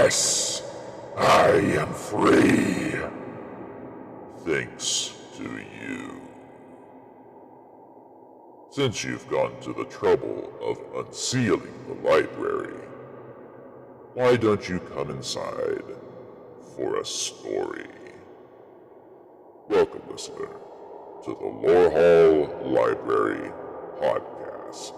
Yes, I am free. Thanks to you. Since you've gone to the trouble of unsealing the library, why don't you come inside for a story? Welcome, listener, to the Lorehall Library Podcast.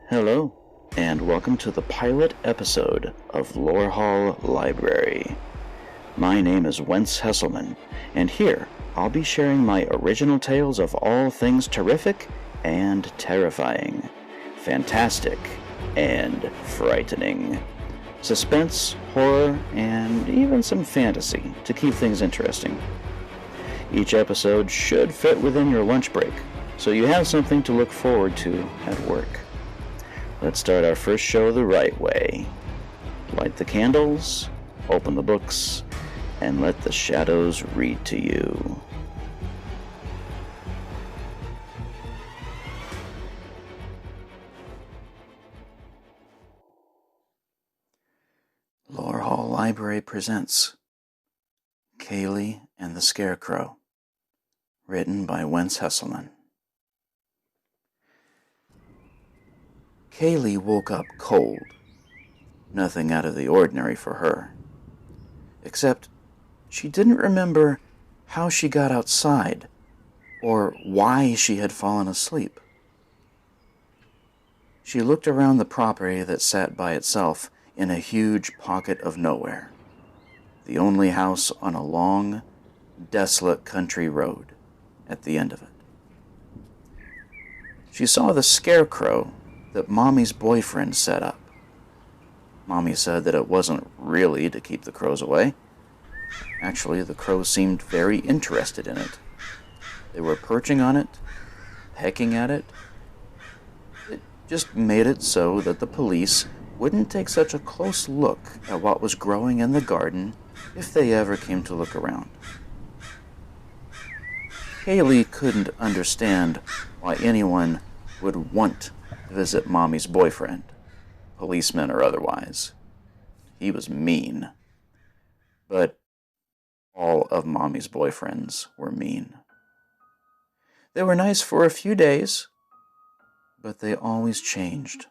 Hello, and welcome to the pilot episode of Lorehall Library. My name is Wentz Hesselman, and here I'll be sharing my original tales of all things terrific and terrifying, fantastic and frightening, suspense, horror, and even some fantasy to keep things interesting. Each episode should fit within your lunch break, so you have something to look forward to at work. Let's start our first show the right way. Light the candles, open the books, and let the shadows read to you. Lorehall Library presents Kayli and the Scarecrow, written by Wentz Hesselman. Kayli woke up cold. Nothing out of the ordinary for her. Except she didn't remember how she got outside or why she had fallen asleep. She looked around the property that sat by itself in a huge pocket of nowhere, the only house on a long, desolate country road at the end of it. She saw the Scarecrow that Mommy's boyfriend set up. Mommy said that it wasn't really to keep the crows away. Actually, the crows seemed very interested in it. They were perching on it, pecking at it. It just made it so that the police wouldn't take such a close look at what was growing in the garden if they ever came to look around. Kayli couldn't understand why anyone would want to visit Mommy's boyfriend, policeman or otherwise. He was mean. But all of Mommy's boyfriends were mean. They were nice for a few days, but they always changed.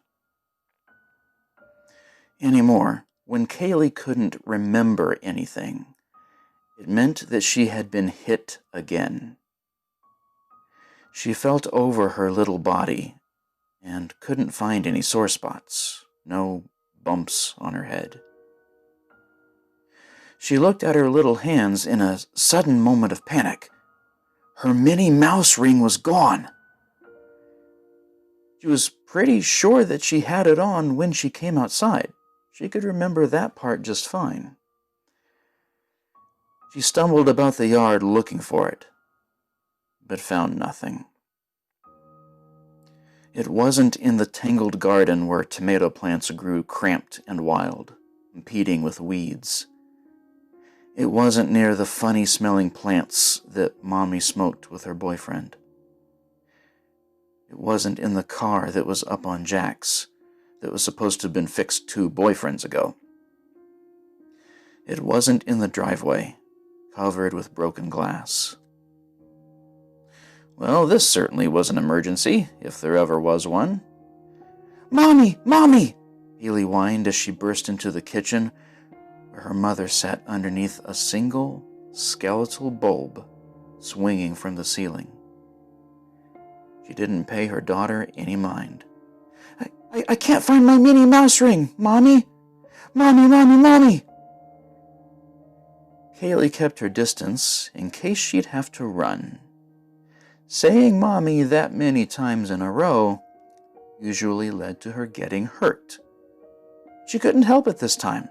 Anymore, when Kayli couldn't remember anything, it meant that she had been hit again. She felt over her little body and couldn't find any sore spots, no bumps on her head. She looked at her little hands in a sudden moment of panic. Her Minnie Mouse ring was gone. She was pretty sure that she had it on when she came outside. She could remember that part just fine. She stumbled about the yard looking for it, but found nothing. It wasn't in the tangled garden where tomato plants grew cramped and wild, competing with weeds. It wasn't near the funny-smelling plants that Mommy smoked with her boyfriend. It wasn't in the car that was up on jacks, that was supposed to have been fixed 2 boyfriends ago. It wasn't in the driveway, covered with broken glass. Well, this certainly was an emergency, if there ever was one. "Mommy! Mommy!" Kayli whined as she burst into the kitchen, where her mother sat underneath a single skeletal bulb swinging from the ceiling. She didn't pay her daughter any mind. I can't find my Minnie Mouse ring, Mommy! Mommy, Mommy, Mommy!" Kayli kept her distance in case she'd have to run. Saying Mommy that many times in a row usually led to her getting hurt. She couldn't help it this time.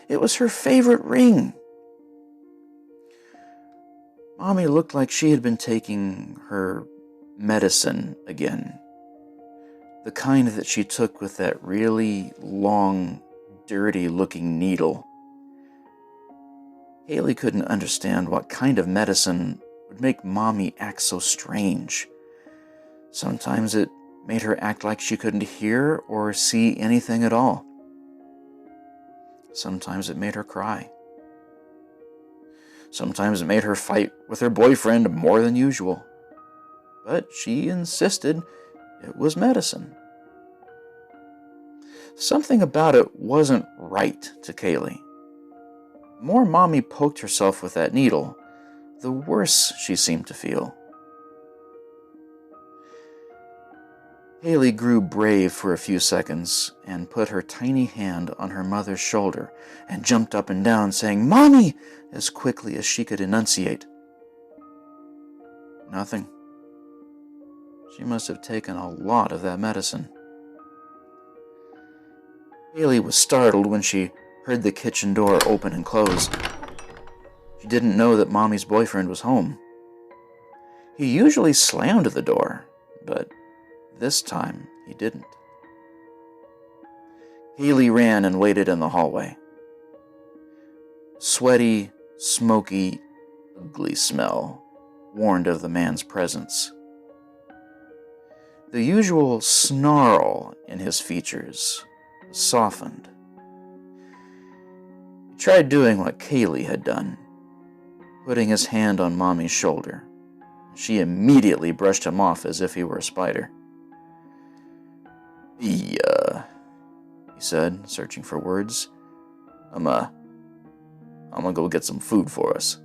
It was her favorite ring. Mommy looked like she had been taking her medicine again. The kind that she took with that really long, dirty-looking needle. Kayli couldn't understand what kind of medicine would make Mommy act so strange. Sometimes it made her act like she couldn't hear or see anything at all. Sometimes it made her cry. Sometimes it made her fight with her boyfriend more than usual. But she insisted it was medicine. Something about it wasn't right to Kayli. The more Mommy poked herself with that needle, the worse she seemed to feel. Kayli grew brave for a few seconds and put her tiny hand on her mother's shoulder and jumped up and down, saying, "Mommy!" as quickly as she could enunciate. Nothing. She must have taken a lot of that medicine. Kayli was startled when she heard the kitchen door open and close. She didn't know that Mommy's boyfriend was home. He usually slammed the door, but this time he didn't. Kayli ran and waited in the hallway. Sweaty, smoky, ugly smell warned of the man's presence. The usual snarl in his features was softened. He tried doing what Kayli had done, putting his hand on Mommy's shoulder. She immediately brushed him off as if he were a spider. He said, searching for words. I'm gonna go get some food for us.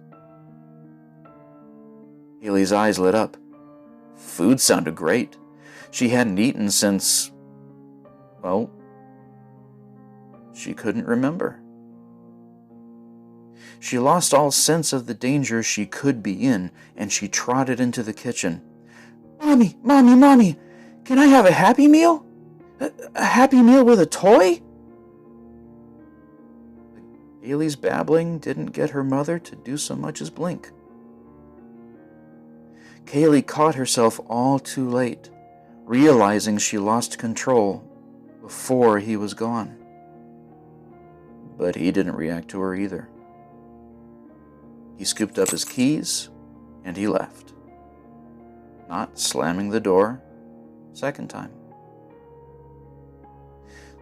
Kayli's eyes lit up. Food sounded great. She hadn't eaten since, well, she couldn't remember. She lost all sense of the danger she could be in, and she trotted into the kitchen. Mommy, Mommy, can I have a Happy Meal? A Happy Meal with a toy? Kayli's babbling didn't get her mother to do so much as blink. Kayli caught herself all too late, realizing she lost control before he was gone. But he didn't react to her either. He scooped up his keys and he left, not slamming the door a second time.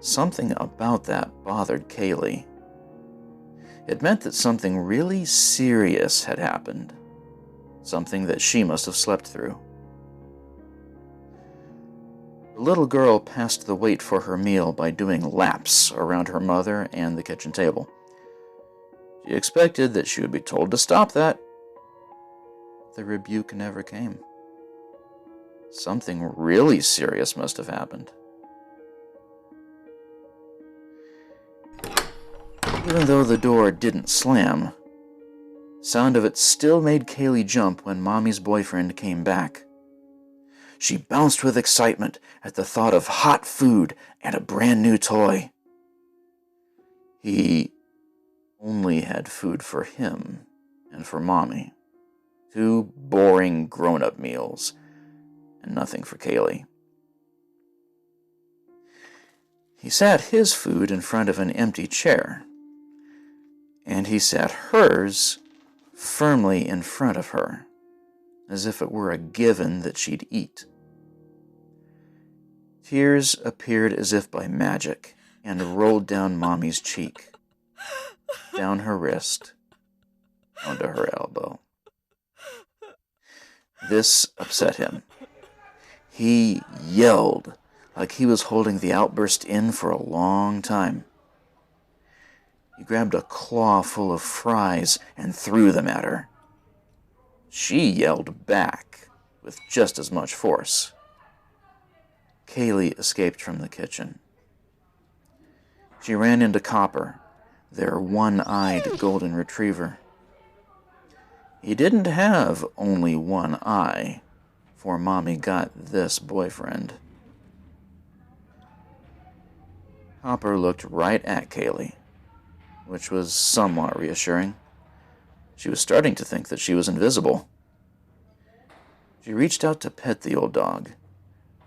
Something about that bothered Kayli. It meant that something really serious had happened, something that she must have slept through. The little girl passed the wait for her meal by doing laps around her mother and the kitchen table. She expected that she would be told to stop that. The rebuke never came. Something really serious must have happened. Even though the door didn't slam, sound of it still made Kayli jump when Mommy's boyfriend came back. She bounced with excitement at the thought of hot food and a brand new toy. He only had food for him and for Mommy. 2 boring grown-up meals, and nothing for Kayli. He sat his food in front of an empty chair, and he sat hers firmly in front of her, as if it were a given that she'd eat. Tears appeared as if by magic and rolled down Mommy's cheek, down her wrist, onto her elbow. This upset him. He yelled like he was holding the outburst in for a long time. He grabbed a claw full of fries and threw them at her. She yelled back with just as much force. Kayli escaped from the kitchen. She ran into Copper, their one-eyed golden retriever. He didn't have only one eye, for Mommy got this boyfriend. Copper looked right at Kayli, which was somewhat reassuring. She was starting to think that she was invisible. She reached out to pet the old dog,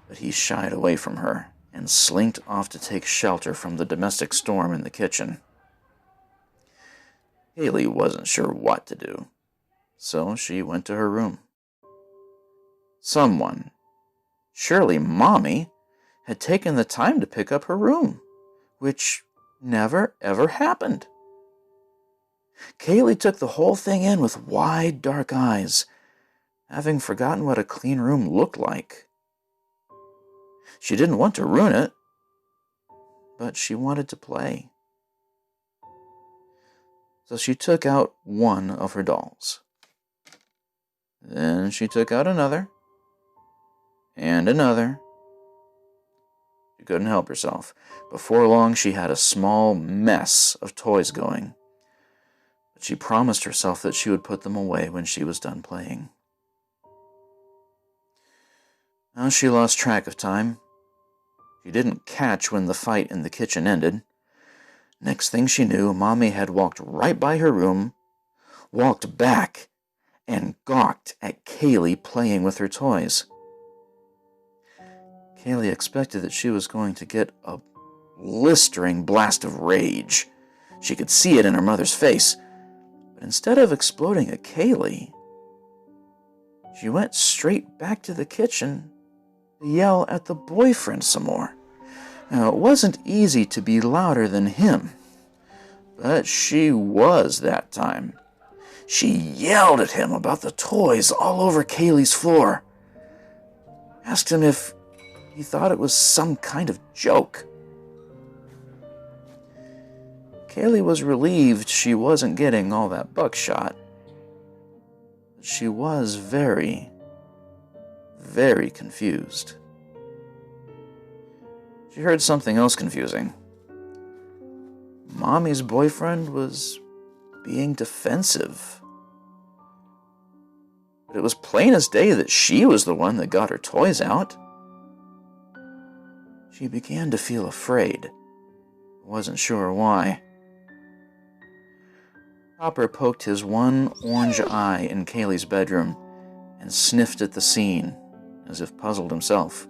but he shied away from her and slinked off to take shelter from the domestic storm in the kitchen. Kayli wasn't sure what to do, so she went to her room. Someone, surely Mommy, had taken the time to pick up her room, which never ever happened. Kayli took the whole thing in with wide, dark eyes, having forgotten what a clean room looked like. She didn't want to ruin it, but she wanted to play. So she took out one of her dolls. Then she took out another, and another. She couldn't help herself. Before long, she had a small mess of toys going. But she promised herself that she would put them away when she was done playing. Now she lost track of time. She didn't catch when the fight in the kitchen ended. Next thing she knew, Mommy had walked right by her room, walked back, and gawked at Kayli playing with her toys. Kayli expected that she was going to get a blistering blast of rage. She could see it in her mother's face. But instead of exploding at Kayli, she went straight back to the kitchen to yell at the boyfriend some more. Now, it wasn't easy to be louder than him, but she was that time. She yelled at him about the toys all over Kayli's floor. Asked him if he thought it was some kind of joke. Kayli was relieved she wasn't getting all that buckshot. But she was very, very confused. She heard something else confusing. Mommy's boyfriend was being defensive. But it was plain as day that she was the one that got her toys out. She began to feel afraid. Wasn't sure why. Hopper poked his one orange eye in Kayli's bedroom and sniffed at the scene, as if puzzled himself.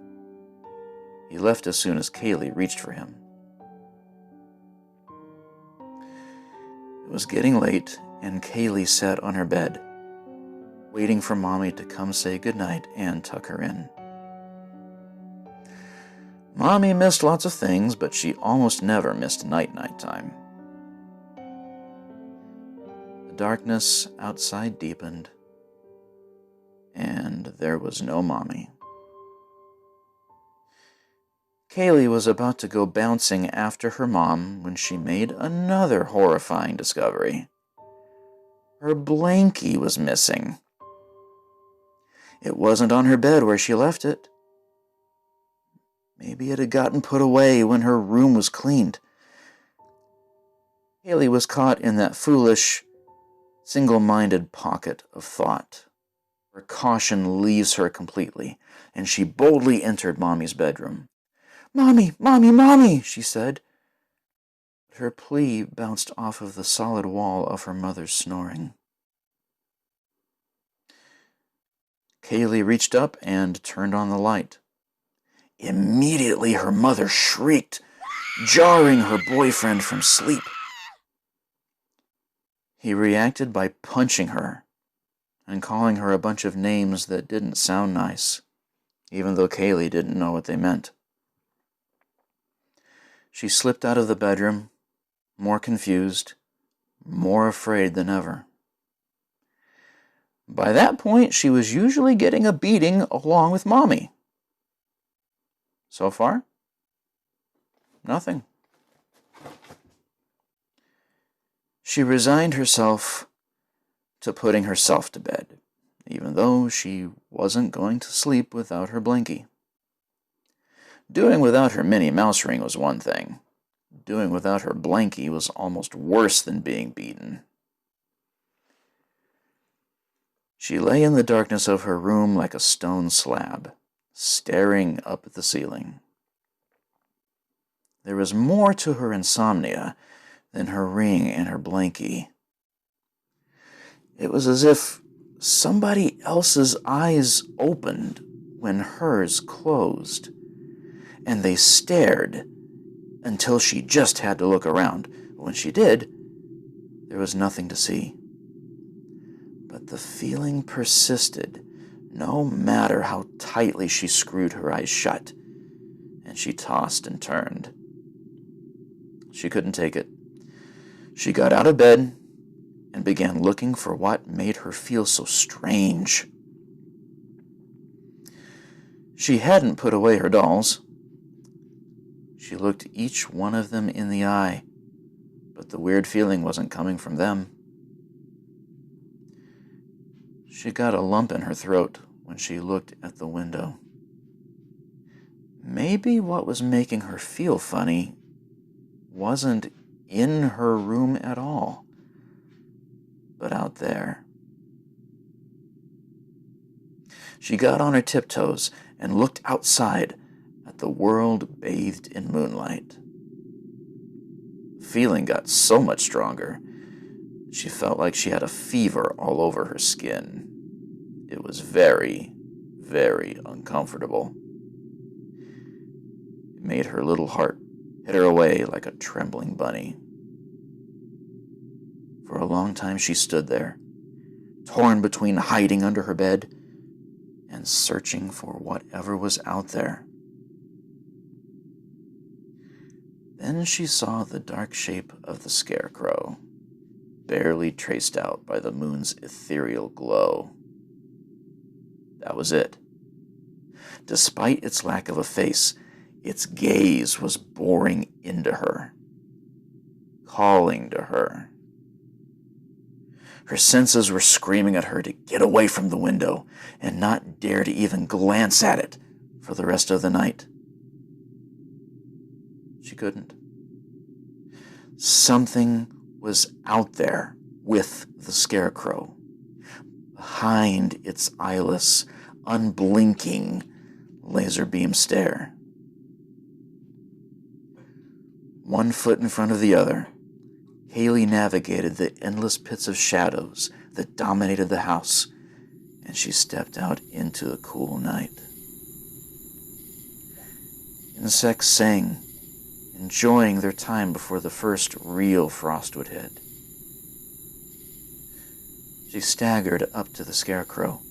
He left as soon as Kayli reached for him. It was getting late, and Kayli sat on her bed, waiting for Mommy to come say goodnight and tuck her in. Mommy missed lots of things, but she almost never missed night-night time. The darkness outside deepened, and there was no Mommy. Kayli was about to go bouncing after her mom when she made another horrifying discovery. Her blankie was missing. It wasn't on her bed where she left it. Maybe it had gotten put away when her room was cleaned. Kayli was caught in that foolish, single-minded pocket of thought, where caution leaves her completely, and she boldly entered Mommy's bedroom. "Mommy, Mommy, Mommy," she said. But her plea bounced off of the solid wall of her mother's snoring. Kayli reached up and turned on the light. Immediately her mother shrieked, jarring her boyfriend from sleep. He reacted by punching her and calling her a bunch of names that didn't sound nice, even though Kayli didn't know what they meant. She slipped out of the bedroom, more confused, more afraid than ever. By that point, she was usually getting a beating along with Mommy. So far, nothing. She resigned herself to putting herself to bed, even though she wasn't going to sleep without her blankie. Doing without her Minnie Mouse ring was one thing. Doing without her blankie was almost worse than being beaten. She lay in the darkness of her room like a stone slab, staring up at the ceiling. There was more to her insomnia than her ring and her blankie. It was as if somebody else's eyes opened when hers closed, and they stared until she just had to look around. When she did, there there was nothing to see. But the feeling persisted, no matter how tightly she screwed her eyes shut, and she tossed and turned. She couldn't take it. She got out of bed and began looking for what made her feel so strange. She hadn't put away her dolls. She looked each one of them in the eye, but the weird feeling wasn't coming from them. She got a lump in her throat when she looked at the window. Maybe what was making her feel funny wasn't in her room at all, but out there. She got on her tiptoes and looked outside at the world bathed in moonlight. The feeling got so much stronger, she felt like she had a fever all over her skin. It was very, very uncomfortable. It made her little heart hit her away like a trembling bunny. For a long time she stood there, torn between hiding under her bed and searching for whatever was out there. Then she saw the dark shape of the Scarecrow, barely traced out by the moon's ethereal glow. That was it. Despite its lack of a face, its gaze was boring into her, calling to her. Her senses were screaming at her to get away from the window and not dare to even glance at it for the rest of the night. She couldn't. Something was out there with the Scarecrow, behind its eyeless, unblinking laser beam stare. One foot in front of the other, Kayli navigated the endless pits of shadows that dominated the house, and she stepped out into the cool night. Insects sang, enjoying their time before the first real frost would hit. She staggered up to the Scarecrow.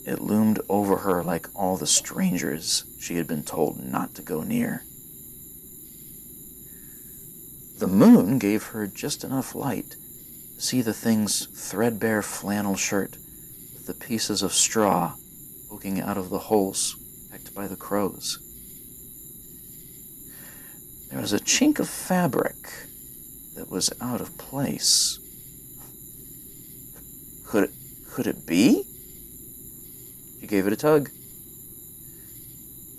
It loomed over her like all the strangers she had been told not to go near. The moon gave her just enough light to see the thing's threadbare flannel shirt with the pieces of straw poking out of the holes pecked by the crows. There was a chink of fabric that was out of place. Could it be? She gave it a tug.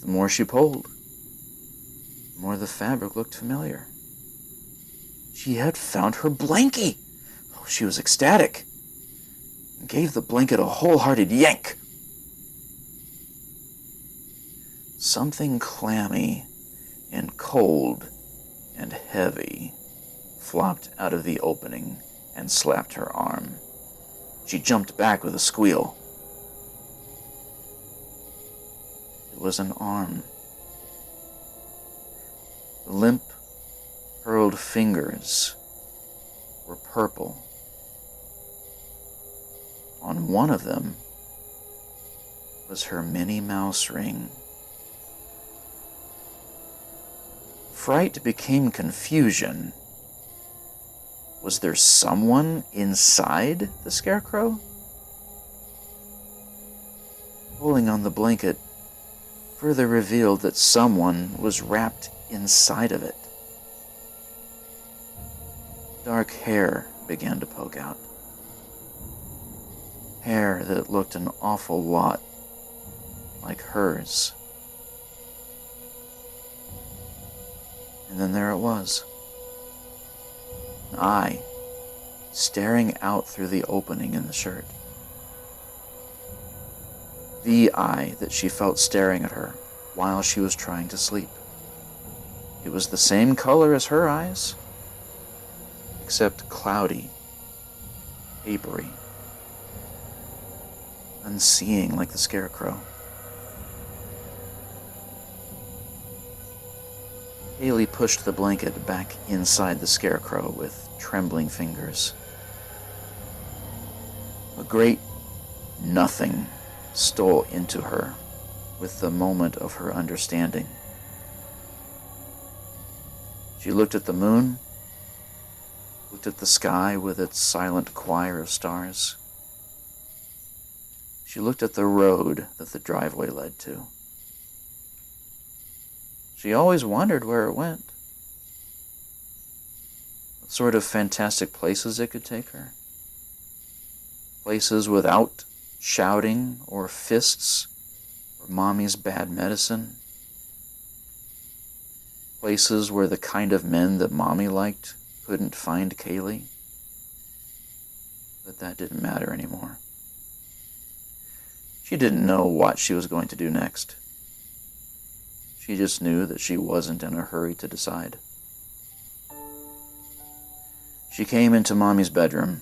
The more she pulled, the more the fabric looked familiar. She had found her blankie. Oh, she was ecstatic and gave the blanket a wholehearted yank. Something clammy and cold and heavy flopped out of the opening and slapped her arm. She jumped back with a squeal. It was an arm. The limp, curled fingers were purple. On one of them was her Minnie Mouse ring. Fright became confusion. Was there someone inside the Scarecrow? Pulling on the blanket further revealed that someone was wrapped inside of it. Dark hair began to poke out. Hair that looked an awful lot like hers. And then there it was. An eye staring out through the opening in the shirt. The eye that she felt staring at her while she was trying to sleep. It was the same color as her eyes, except cloudy, papery, unseeing like the Scarecrow. Kayli pushed the blanket back inside the Scarecrow with trembling fingers. A great nothing stole into her with the moment of her understanding. She looked at the moon, looked at the sky with its silent choir of stars. She looked at the road that the driveway led to. She always wondered where it went. What sort of fantastic places it could take her. Places without shouting or fists or mommy's bad medicine. Places where the kind of men that mommy liked couldn't find Kayli. But that didn't matter anymore. She didn't know what she was going to do next. She just knew that she wasn't in a hurry to decide. She came into Mommy's bedroom.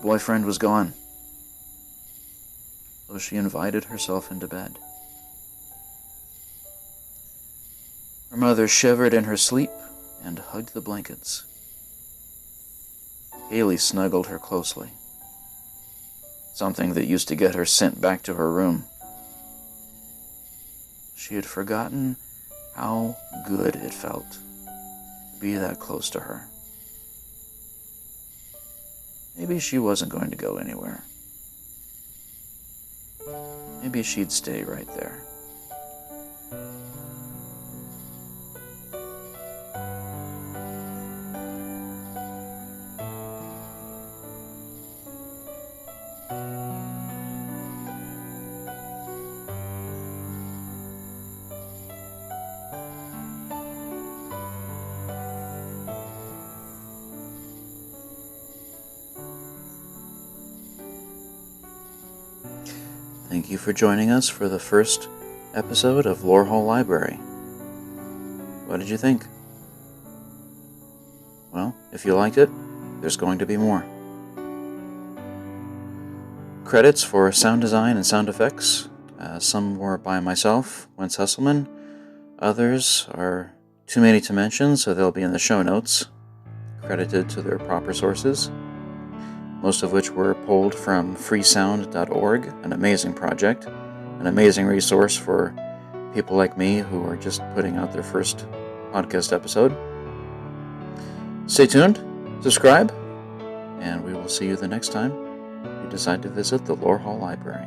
Boyfriend was gone, so she invited herself into bed. Her mother shivered in her sleep and hugged the blankets. Kayli snuggled her closely, something that used to get her sent back to her room. She had forgotten how good it felt to be that close to her. Maybe she wasn't going to go anywhere. Maybe she'd stay right there. Thank you for joining us for the first episode of Lorehall Library. What did you think? Well, if you liked it, there's going to be more. Credits for sound design and sound effects. Some were by myself, Wentz Hesselman. Others are too many to mention, so they'll be in the show notes, credited to their proper sources. Most of which were pulled from freesound.org, an amazing project, an amazing resource for people like me who are just putting out their first podcast episode. Stay tuned, subscribe, and we will see you the next time you decide to visit the Lorehall Library.